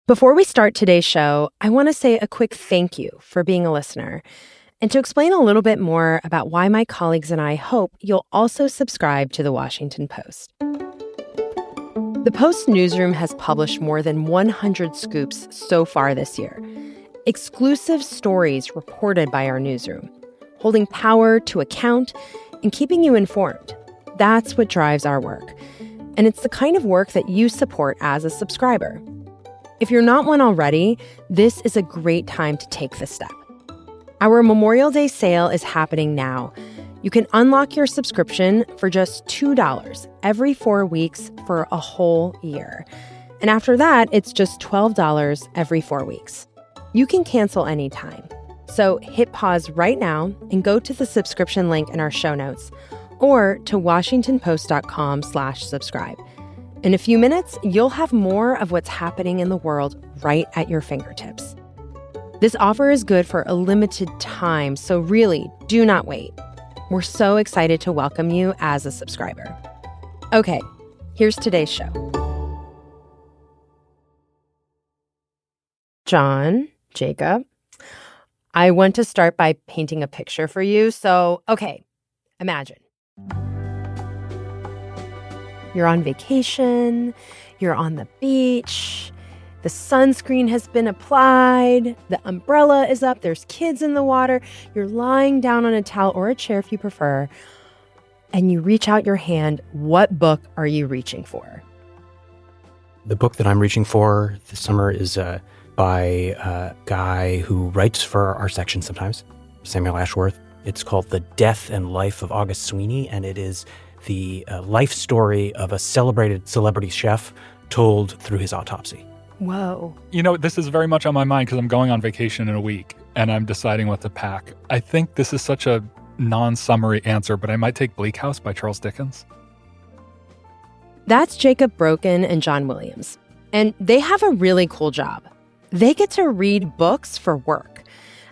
Before we start today's show, I want to say a quick thank you for being a listener and to explain a little bit more about why my colleagues and I hope you'll also subscribe to The Washington Post. The Post newsroom has published more than 100 scoops so far this year. Exclusive stories reported by our newsroom, holding power to account and keeping you informed. That's what drives our work. And it's the kind of work that you support as a subscriber. If you're not one already, this is a great time to take the step. Our Memorial Day sale is happening now. You can unlock your subscription for just $2 every 4 weeks for a whole year. And after that, it's just $12 every 4 weeks. You can cancel anytime. So hit pause right now and go to the subscription link in our show notes or to washingtonpost.com/subscribe. In a few minutes, you'll have more of what's happening in the world right at your fingertips. This offer is good for a limited time, so really, do not wait. We're so excited to welcome you as a subscriber. Okay, here's today's show. John, Jacob, I want to start by painting a picture for you. So, okay, imagine. You're on vacation, you're on the beach, the sunscreen has been applied, the umbrella is up, there's kids in the water, you're lying down on a towel or a chair if you prefer, and you reach out your hand. What book are you reaching for? The book that I'm reaching for this summer is by a guy who writes for our section sometimes, Samuel Ashworth. It's called The Death and Life of August Sweeney, and it is the life story of a celebrated celebrity chef told through his autopsy. Whoa. You know, this is very much on my mind because I'm going on vacation in a week and I'm deciding what to pack. I think this is such a non-summary answer, but I might take Bleak House by Charles Dickens. That's Jacob Broken and John Williams. And they have a really cool job. They get to read books for work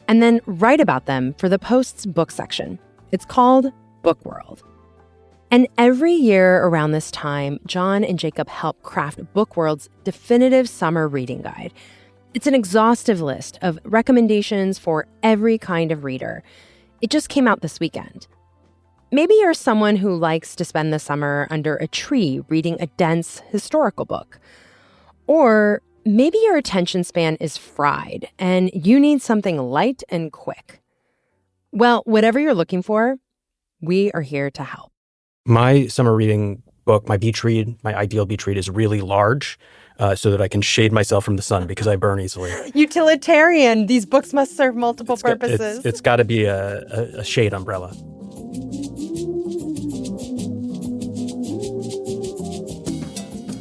and then write about them for the Post's book section. It's called Book World. And every year around this time, John and Jacob help craft Book World's definitive summer reading guide. It's an exhaustive list of recommendations for every kind of reader. It just came out this weekend. Maybe you're someone who likes to spend the summer under a tree reading a dense historical book. Or maybe your attention span is fried and you need something light and quick. Well, whatever you're looking for, we are here to help. My summer reading book, my beach read, my ideal beach read is really large so that I can shade myself from the sun because I burn easily. Utilitarian. These books must serve multiple purposes. It's got to be a shade umbrella.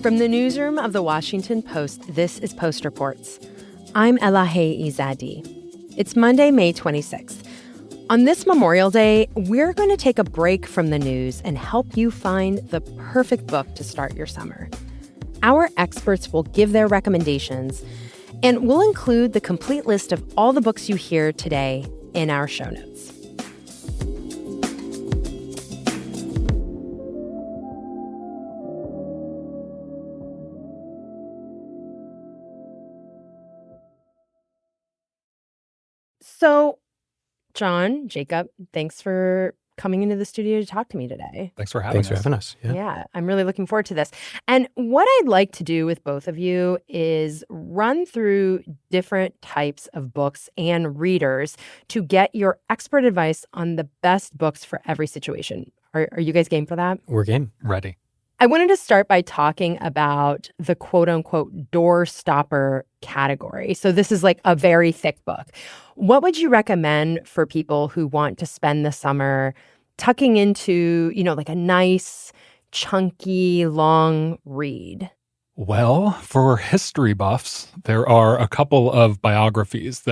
From the newsroom of The Washington Post, this is Post Reports. I'm Elahe Izadi. It's Monday, May 26th. On this Memorial Day, we're going to take a break from the news and help you find the perfect book to start your summer. Our experts will give their recommendations, and we'll include the complete list of all the books you hear today in our show notes. So, John, Jacob, thanks for coming into the studio to talk to me today. Thanks for having us. Yeah, I'm really looking forward to this. And what I'd like to do with both of you is run through different types of books and readers to get your expert advice on the best books for every situation. Are you guys game for that? We're game. Ready. I wanted to start by talking about the quote-unquote door stopper category. So this is like a very thick book. What would you recommend for people who want to spend the summer tucking into, like a nice, chunky, long read? Well, for history buffs, there are a couple of biographies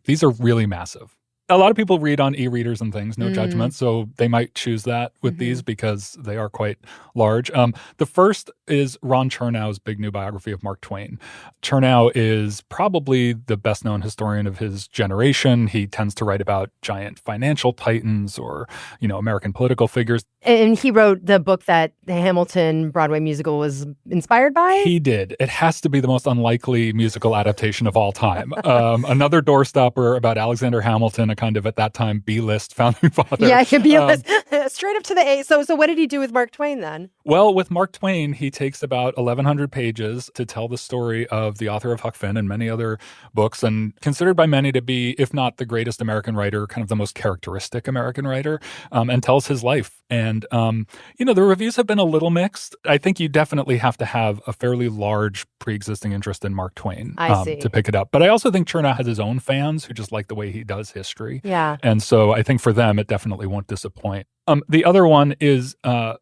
these are really massive. A lot of people read on e-readers and things, no Mm. judgment. So they might choose that with these because they are quite large. The first is Ron Chernow's big new biography of Mark Twain. Chernow is probably the best known historian of his generation. He tends to write about giant financial titans or, American political figures. And he wrote the book that the Hamilton Broadway musical was inspired by? He did. It has to be the most unlikely musical adaptation of all time. Another doorstopper about Alexander Hamilton, a kind of, at that time, B-list founding father. Yeah, it could be a list. Straight up to the A. So what did he do with Mark Twain then? Well, with Mark Twain, he takes about 1,100 pages to tell the story of the author of Huck Finn and many other books, and considered by many to be, if not the greatest American writer, kind of the most characteristic American writer, and tells his life. And, the reviews have been a little mixed. I think you definitely have to have a fairly large pre-existing interest in Mark Twain I see. to pick it up. But I also think Chernow has his own fans who just like the way he does history. Yeah. And so I think for them, it definitely won't disappoint. The other one is a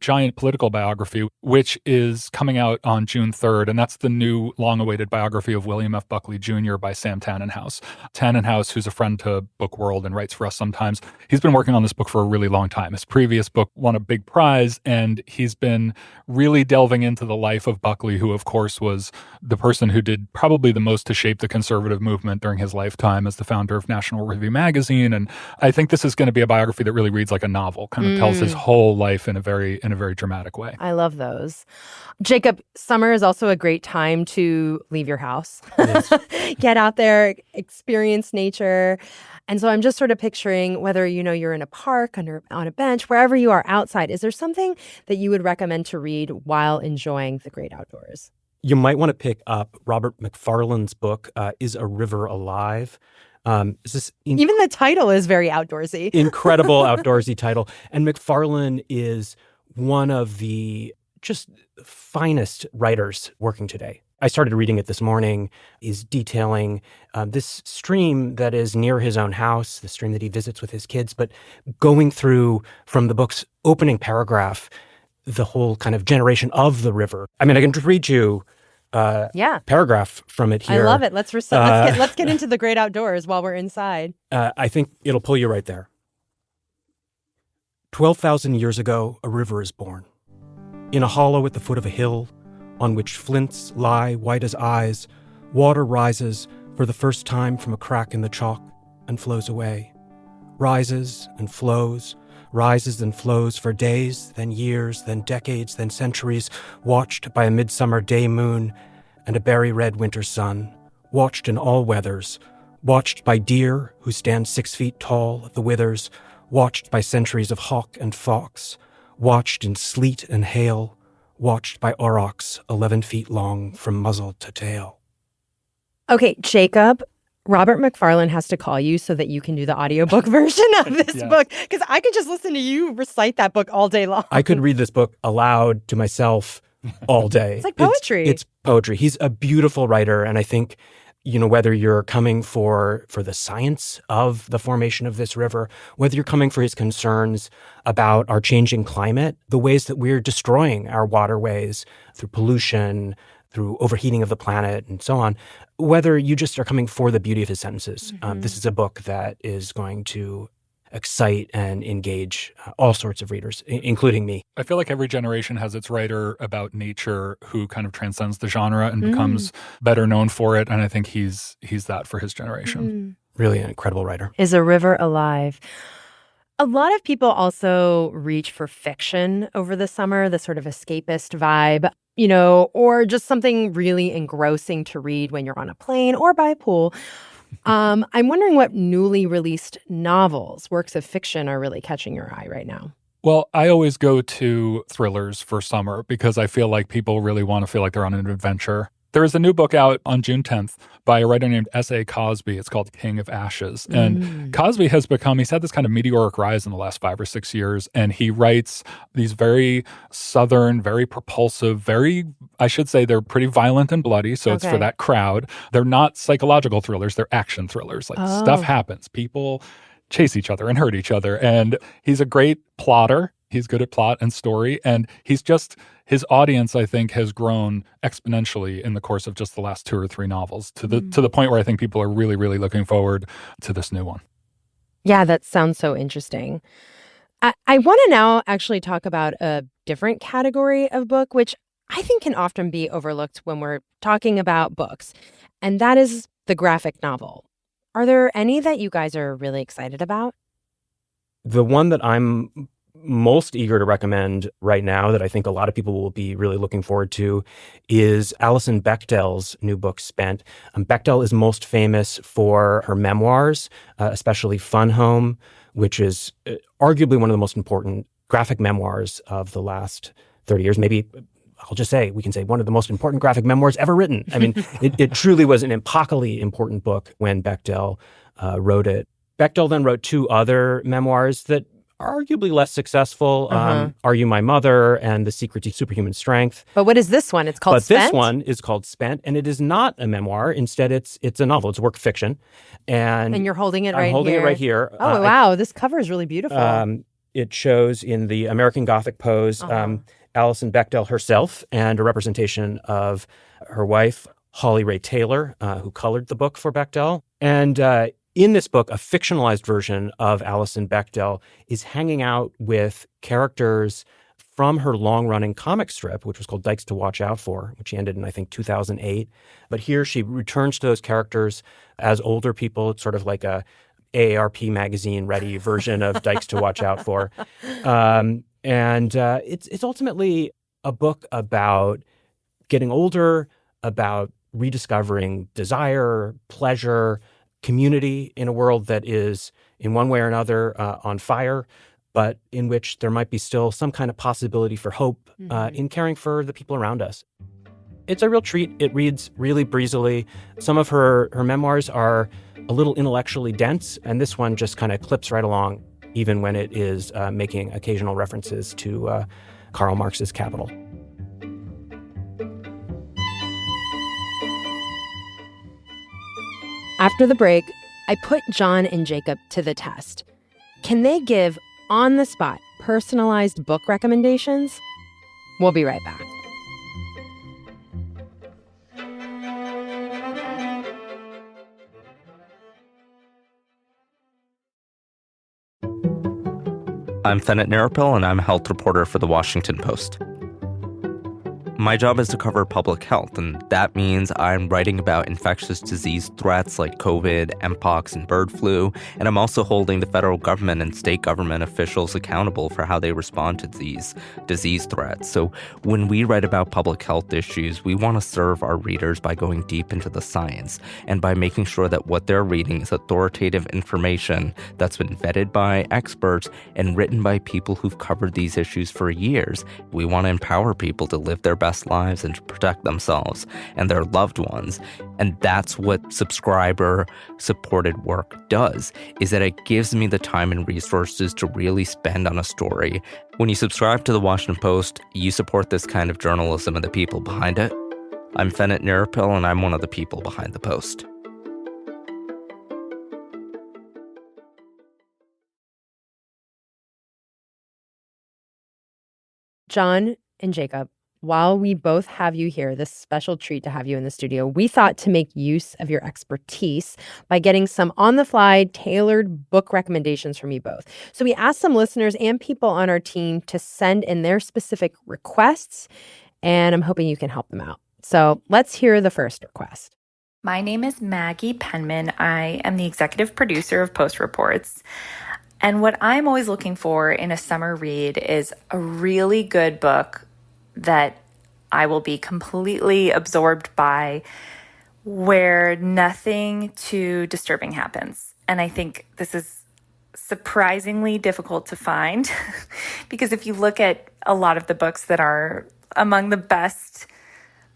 giant political biography, which is coming out on June 3rd, and that's the new long-awaited biography of William F. Buckley Jr. by Sam Tannenhouse. Tannenhouse, who's a friend to Book World and writes for us sometimes, he's been working on this book for a really long time. His previous book won a big prize, and he's been really delving into the life of Buckley, who, of course, was the person who did probably the most to shape the conservative movement during his lifetime as the founder of National Review magazine. And I think this is going to be a biography that really reads like a novel, kind of tells his whole life in a very dramatic way. I love those. Jacob, summer is also a great time to leave your house. Get out there, experience nature. And so I'm just sort of picturing whether, you're in a park, on a bench, wherever you are outside, is there something that you would recommend to read while enjoying the great outdoors? You might want to pick up Robert McFarlane's book, Is a River Alive? Even the title is very outdoorsy. Incredible outdoorsy title. And McFarlane is one of the just finest writers working today. I started reading it this morning. He's detailing this stream that is near his own house, the stream that he visits with his kids, but going through from the book's opening paragraph, the whole kind of generation of the river. I mean, I can just read you paragraph from it here. I love it. Let's get into the great outdoors while we're inside. I think it'll pull you right there. 12,000 years ago, a river is born. In a hollow at the foot of a hill, on which flints lie white as eyes, water rises for the first time from a crack in the chalk and flows away. Rises and flows for days, then years, then decades, then centuries, watched by a midsummer day moon and a berry-red winter sun, watched in all weathers, watched by deer who stand 6 feet tall at the withers, watched by centuries of hawk and fox, watched in sleet and hail, watched by aurochs 11 feet long from muzzle to tail. Okay, Jacob, Robert McFarlane has to call you so that you can do the audiobook version of this book, because I could just listen to you recite that book all day long. I could read this book aloud to myself all day. It's like poetry. It's poetry. He's a beautiful writer, and I think, whether you're coming for the science of the formation of this river, whether you're coming for his concerns about our changing climate, the ways that we're destroying our waterways through pollution, through overheating of the planet, and so on, whether you just are coming for the beauty of his sentences, this is a book that is going to excite and engage all sorts of readers, including me. I feel like every generation has its writer about nature who kind of transcends the genre and becomes better known for it. And I think he's that for his generation. Really an incredible writer. Is a River Alive? A lot of people also reach for fiction over the summer, the sort of escapist vibe, or just something really engrossing to read when you're on a plane or by a pool. I'm wondering what newly released novels, works of fiction, are really catching your eye right now. Well, I always go to thrillers for summer because I feel like people really want to feel like they're on an adventure. There is a new book out on June 10th by a writer named S.A. Cosby. It's called King of Ashes. And Cosby he's had this kind of meteoric rise in the last 5 or 6 years. And he writes these very southern, very propulsive, I should say they're pretty violent and bloody. So it's for that crowd. They're not psychological thrillers. They're action thrillers. Like stuff happens. People chase each other and hurt each other. And he's a great plotter. He's good at plot and story. And his audience, I think, has grown exponentially in the course of just the last 2 or 3 novels to the point where I think people are really, really looking forward to this new one. Yeah, that sounds so interesting. I want to now actually talk about a different category of book, which I think can often be overlooked when we're talking about books, and that is the graphic novel. Are there any that you guys are really excited about? The one that I'm most eager to recommend right now, that I think a lot of people will be really looking forward to, is Alison Bechdel's new book, Spent. Bechdel is most famous for her memoirs, especially Fun Home, which is arguably one of the most important graphic memoirs of the last 30 years. Maybe I'll just say, we can say one of the most important graphic memoirs ever written. I mean, it truly was an epocally important book when Bechdel wrote it. Bechdel then wrote two other memoirs that are arguably less successful, Are You My Mother and The Secret to Superhuman Strength. But what is this one? It's called Spent? This one is called Spent, and it is not a memoir. Instead, it's a novel. It's a work of fiction. And you're holding it right here? I'm holding it right here. Oh, wow. This cover is really beautiful. It shows in the American Gothic pose Alison Bechdel herself and a representation of her wife, Holly Ray Taylor, who colored the book for Bechdel. And in this book, a fictionalized version of Alison Bechdel is hanging out with characters from her long-running comic strip, which was called Dykes to Watch Out For, which ended in, I think, 2008. But here she returns to those characters as older people. It's sort of like a AARP magazine-ready version of Dykes to Watch Out For. It's ultimately a book about getting older, about rediscovering desire, pleasure, community in a world that is, in one way or another, on fire, but in which there might be still some kind of possibility for hope in caring for the people around us. It's a real treat. It reads really breezily. Some of her memoirs are a little intellectually dense, and this one just kind of clips right along, even when it is making occasional references to Karl Marx's Capital. After the break, I put John and Jacob to the test. Can they give, on-the-spot, personalized book recommendations? We'll be right back. I'm Fennett Narapil, and I'm a health reporter for The Washington Post. My job is to cover public health, and that means I'm writing about infectious disease threats like COVID, Mpox, and bird flu, and I'm also holding the federal government and state government officials accountable for how they respond to these disease threats. So when we write about public health issues, we want to serve our readers by going deep into the science and by making sure that what they're reading is authoritative information that's been vetted by experts and written by people who've covered these issues for years. We want to empower people to live their best lives and to protect themselves and their loved ones. And that's what subscriber-supported work does, is that it gives me the time and resources to really spend on a story. When you subscribe to The Washington Post, you support this kind of journalism and the people behind it. I'm Fennett Narapil, and I'm one of the people behind the Post. John and Jacob, while we both have you here, this special treat to have you in the studio, we thought to make use of your expertise by getting some on-the-fly, tailored book recommendations from you both. So we asked some listeners and people on our team to send in their specific requests, and I'm hoping you can help them out. So let's hear the first request. My name is Maggie Penman. I am the executive producer of Post Reports. And what I'm always looking for in a summer read is a really good book that I will be completely absorbed by, where nothing too disturbing happens. And I think this is surprisingly difficult to find because if you look at a lot of the books that are among the best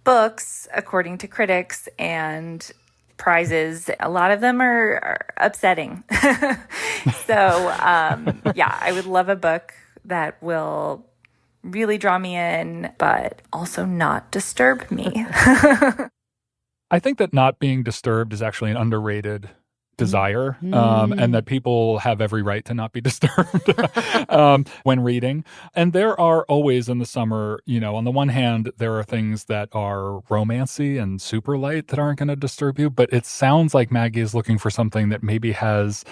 books, according to critics and prizes, a lot of them are upsetting. So, I would love a book that will really draw me in, but also not disturb me. I think that not being disturbed is actually an underrated desire, and that people have every right to not be disturbed when reading. And there are always in the summer, on the one hand, there are things that are romancy and super light that aren't going to disturb you, but it sounds like Maggie is looking for something that maybe has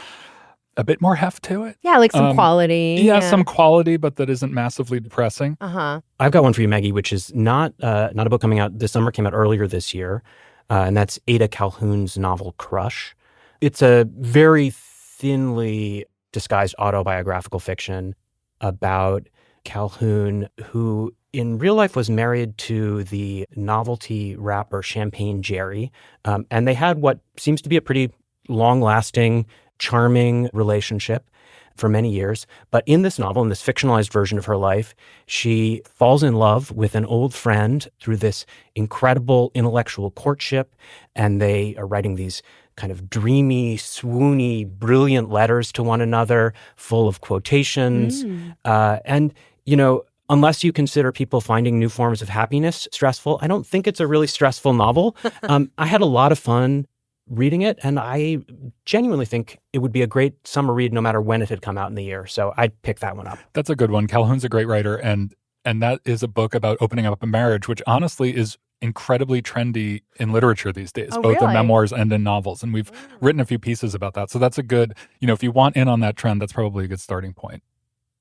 a bit more heft to it. Yeah, like some quality. Yeah, some quality, but that isn't massively depressing. Uh-huh. I've got one for you, Maggie, which is not a book coming out this summer, came out earlier this year, and that's Ada Calhoun's novel Crush. It's a very thinly disguised autobiographical fiction about Calhoun, who in real life was married to the novelty rapper Champagne Jerry, and they had what seems to be a pretty long-lasting, charming relationship for many years. But in this novel, in this fictionalized version of her life, she falls in love with an old friend through this incredible intellectual courtship, and they are writing these kind of dreamy, swoony, brilliant letters to one another, full of quotations. And, you know, unless you consider people finding new forms of happiness stressful, I don't think it's a really stressful novel. I had a lot of fun reading it, and I genuinely think it would be a great summer read no matter when it had come out in the year. So I'd pick that one up. That's a good one. Calhoun's a great writer, and that is a book about opening up a marriage, which honestly is incredibly trendy in literature these days, both in memoirs and in novels. And we've written a few pieces about that. So that's a good, if you want in on that trend, that's probably a good starting point.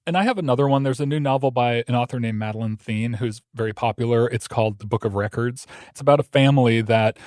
And I have another one. There's a new novel by an author named Madeleine Thien, who's very popular. It's called The Book of Records. It's about a family that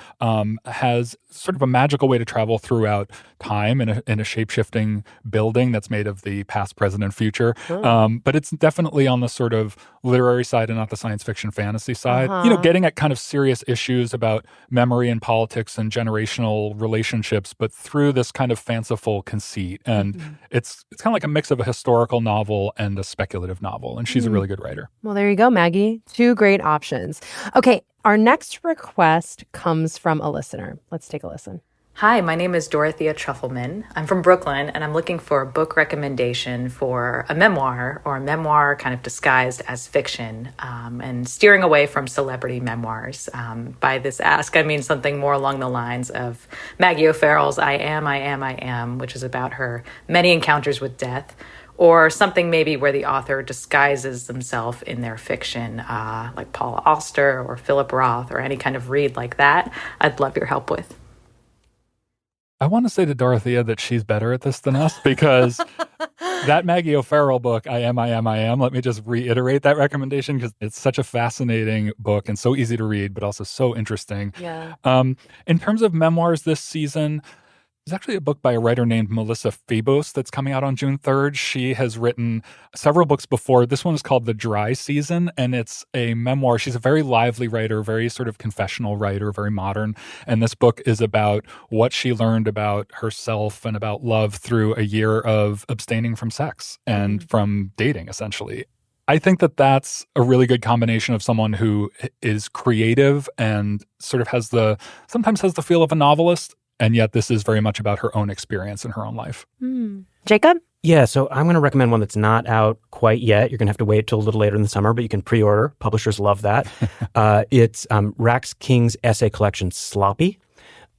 has sort of a magical way to travel throughout time in a shape-shifting building that's made of the past, present, and future. But it's definitely on the sort of literary side and not the science fiction fantasy side. Getting at kind of serious issues about memory and politics and generational relationships, but through this kind of fanciful conceit. And it's kind of like a mix of a historical novel and a speculative novel. And she's a really good writer. Well, there you go, Maggie. 2 great options. Okay, our next request comes from a listener. Let's take a listen. Hi, my name is Dorothea Truffleman. I'm from Brooklyn, and I'm looking for a book recommendation for a memoir or a memoir kind of disguised as fiction, and steering away from celebrity memoirs. By this ask, I mean something more along the lines of Maggie O'Farrell's I Am, which is about her many encounters with death, or something maybe where the author disguises themselves in their fiction, like Paula Auster or Philip Roth or any kind of read like that. I'd love your help with. I want to say to Dorothea that she's better at this than us, because that Maggie O'Farrell book, I Am, let me just reiterate that recommendation because it's such a fascinating book and so easy to read, but also so interesting. Yeah. In terms of memoirs this season, there's actually a book by a writer named Melissa Febos that's coming out on June 3rd. She has written several books before. This one is called The Dry Season, and it's a memoir. She's a very lively writer, very sort of confessional writer, very modern. And this book is about what she learned about herself and about love through a year of abstaining from sex and from dating, essentially. I think that that's a really good combination of someone who is creative and sort of sometimes has the feel of a novelist, and yet this is very much about her own experience in her own life. Jacob? Yeah, so I'm going to recommend one that's not out quite yet. You're going to have to wait till a little later in the summer, but you can pre-order. Publishers love that. It's Rax King's essay collection, Sloppy.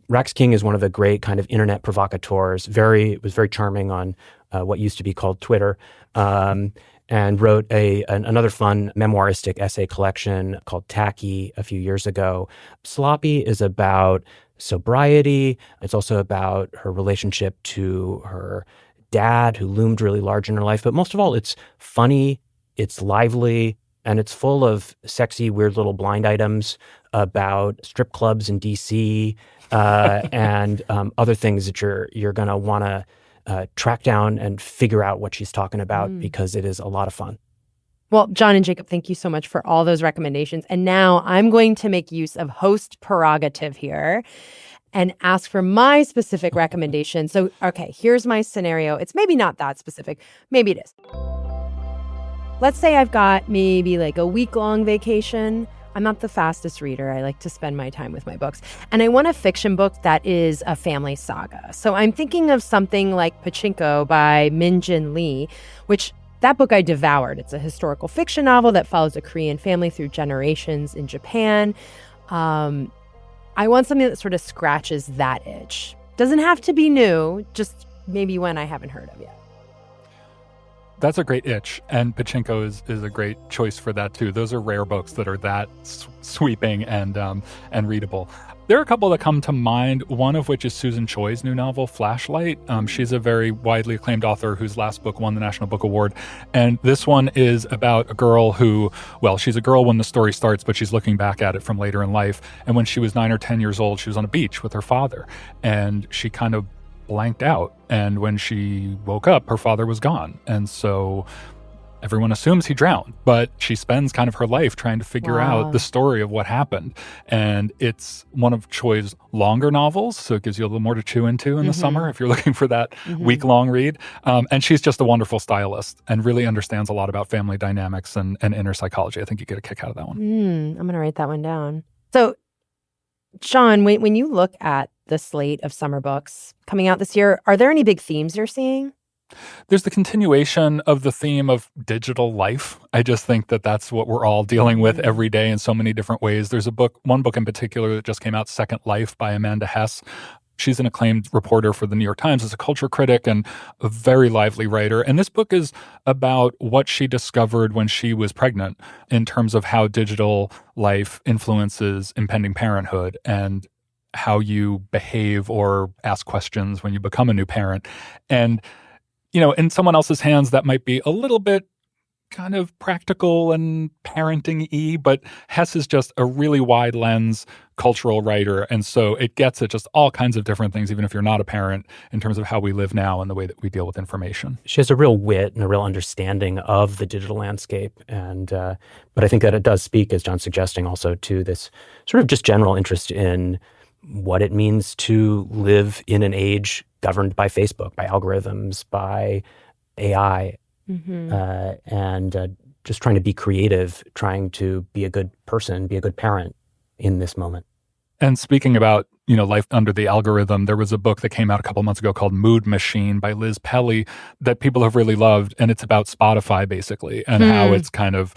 Rax King is one of the great kind of internet provocateurs. Was very charming on what used to be called Twitter, and wrote another fun memoiristic essay collection called Tacky a few years ago. Sloppy is about sobriety. It's also about her relationship to her dad, who loomed really large in her life. But most of all, it's funny, it's lively, and it's full of sexy, weird little blind items about strip clubs in D.C. And other things that you're going to want to track down and figure out what she's talking about, because it is a lot of fun. Well, John and Jacob, thank you so much for all those recommendations. And now I'm going to make use of host prerogative here and ask for my specific recommendation. So, okay, here's my scenario. It's maybe not that specific. Maybe it is. Let's say I've got maybe like a week-long vacation. I'm not the fastest reader. I like to spend my time with my books. And I want a fiction book that is a family saga. So I'm thinking of something like Pachinko by Min Jin Lee, which that book I devoured. It's a historical fiction novel that follows a Korean family through generations in Japan. I want something that sort of scratches that itch. Doesn't have to be new, just maybe one I haven't heard of yet. That's a great itch, and Pachinko is a great choice for that too. Those are rare books that are that sweeping and readable. There are a couple that come to mind, one of which is Susan Choi's new novel, Flashlight. She's a very widely acclaimed author whose last book won the National Book Award. And this one is about a girl who, well, she's a girl when the story starts, but she's looking back at it from later in life. And when she was 9 or 10 years old, she was on a beach with her father, and she kind of blanked out. And when she woke up, her father was gone. And so everyone assumes he drowned, but she spends kind of her life trying to figure out the story of what happened. And it's one of Choi's longer novels, so it gives you a little more to chew into in the summer if you're looking for that week-long read. And she's just a wonderful stylist and really understands a lot about family dynamics and inner psychology. I think you get a kick out of that one. I'm going to write that one down. So, Sean, when you look at the slate of summer books coming out this year, are there any big themes you're seeing? There's the continuation of the theme of digital life. I just think that that's what we're all dealing with every day in so many different ways. There's one book in particular that just came out, Second Life by Amanda Hess. She's an acclaimed reporter for the New York Times as a culture critic and a very lively writer. And this book is about what she discovered when she was pregnant in terms of how digital life influences impending parenthood and how you behave or ask questions when you become a new parent. And in someone else's hands, that might be a little bit kind of practical and parenting-y, but Hess is just a really wide lens cultural writer. And so it gets at just all kinds of different things, even if you're not a parent, in terms of how we live now and the way that we deal with information. She has a real wit and a real understanding of the digital landscape. And but I think that it does speak, as John's suggesting, also to this sort of just general interest in what it means to live in an age governed by Facebook, by algorithms, by AI, and just trying to be creative, trying to be a good person, be a good parent in this moment. And speaking about, life under the algorithm, there was a book that came out a couple months ago called Mood Machine by Liz Pelly that people have really loved. And it's about Spotify, basically, and how it's kind of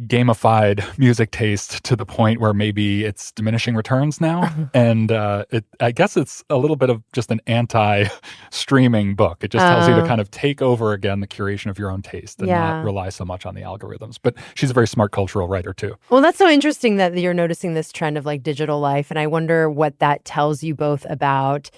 gamified music taste to the point where maybe it's diminishing returns now. And I guess it's a little bit of just an anti-streaming book. It just tells you to kind of take over again the curation of your own taste and not rely so much on the algorithms. But she's a very smart cultural writer too. Well, that's so interesting that you're noticing this trend of like digital life. And I wonder what that tells you both about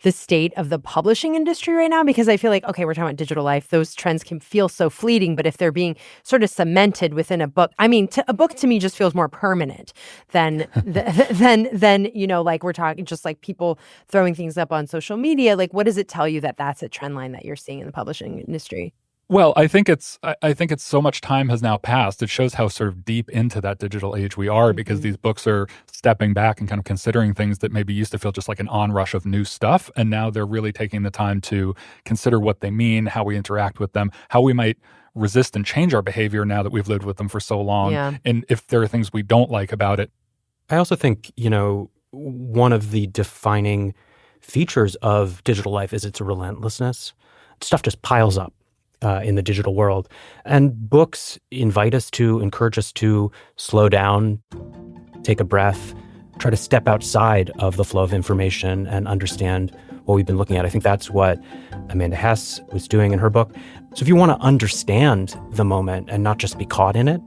the state of the publishing industry right now, because I feel like, okay, we're talking about digital life. Those trends can feel so fleeting, but if they're being sort of cemented within a book, I mean, a book to me just feels more permanent than like we're talking just like people throwing things up on social media. Like, what does it tell you that that's a trend line that you're seeing in the publishing industry? Well, I think it's so much time has now passed. It shows how sort of deep into that digital age we are because these books are stepping back and kind of considering things that maybe used to feel just like an onrush of new stuff. And now they're really taking the time to consider what they mean, how we interact with them, how we might resist and change our behavior now that we've lived with them for so long. Yeah. And if there are things we don't like about it. I also think, one of the defining features of digital life is its relentlessness. Stuff just piles up in the digital world. And books invite us to, encourage us to slow down, take a breath, try to step outside of the flow of information and understand what we've been looking at. I think that's what Amanda Hess was doing in her book. So if you want to understand the moment and not just be caught in it,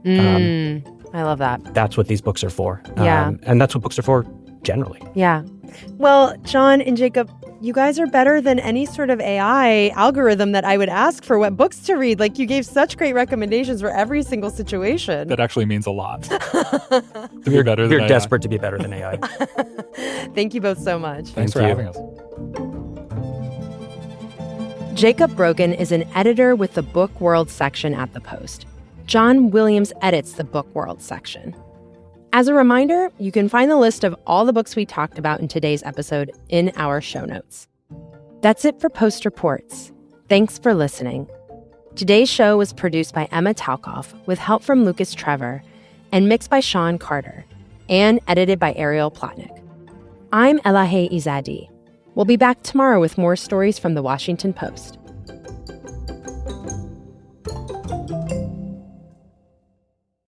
I love that. That's what these books are for. Yeah. And that's what books are for generally. Yeah. Well, John and Jacob, you guys are better than any sort of AI algorithm that I would ask for what books to read. Like, you gave such great recommendations for every single situation. That actually means a lot. To be better than We're desperate to be better than AI. Thank you both so much. Thanks for having us. Jacob Brogan is an editor with the Book World section at The Post. John Williams edits the Book World section. As a reminder, you can find the list of all the books we talked about in today's episode in our show notes. That's it for Post Reports. Thanks for listening. Today's show was produced by Emma Talkoff with help from Lucas Trevor and mixed by Sean Carter and edited by Ariel Plotnick. I'm Elahe Izadi. We'll be back tomorrow with more stories from The Washington Post.